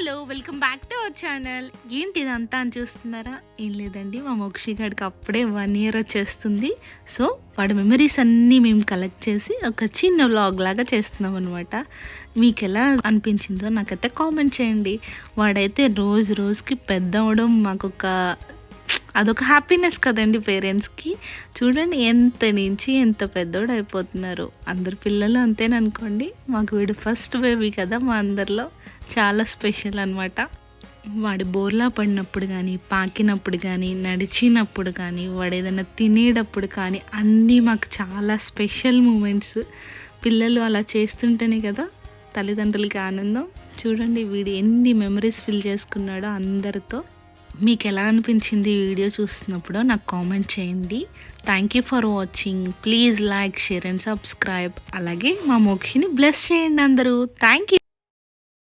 Hello welcome back to our channel. ఏంటి ఇదంతా అని చూస్తున్నారా? ఏం లేదండి, మా మోక్షి గారికి అప్పుడే 1 year వచ్చేస్తుంది. సో వాడి మెమరీస్ అన్నీ మేము కలెక్ట్ చేసి ఒక చిన్న వ్లాగ్ లాగా చేస్తున్నాం అనమాట. మీకు ఎలా అనిపించిందో నాకైతే కామెంట్ చేయండి. వాడైతే రోజు రోజుకి పెద్ద అవడం అదొక హ్యాపీనెస్ కదండి పేరెంట్స్కి. చూడండి ఎంత నుంచి ఎంత పెద్దోడు అయిపోతున్నారు. అందరు పిల్లలు అంతేననుకోండి, మాకు వీడు ఫస్ట్ బేబీ కదా, మా అందరిలో చాలా స్పెషల్ అనమాట. వాడి బోర్లా పడినప్పుడు కానీ, పాకినప్పుడు కానీ, నడిచినప్పుడు కానీ, వాడు ఏదైనా తినేటప్పుడు కానీ అన్నీ మాకు చాలా స్పెషల్ మూమెంట్స్. పిల్లలు అలా చేస్తుంటేనే కదా తల్లిదండ్రులకి ఆనందం. చూడండి వీడు ఎన్ని మెమరీస్ ఫిల్ చేసుకున్నాడో అందరితో. మీకు ఎలా అనిపించింది ఈ వీడియో చూస్తున్నప్పుడు నాకు కామెంట్ చేయండి. Thank you for watching. Please like, share and subscribe. అలాగే మా మోక్షిని బ్లెస్ చేయండి అందరూ. Thank you.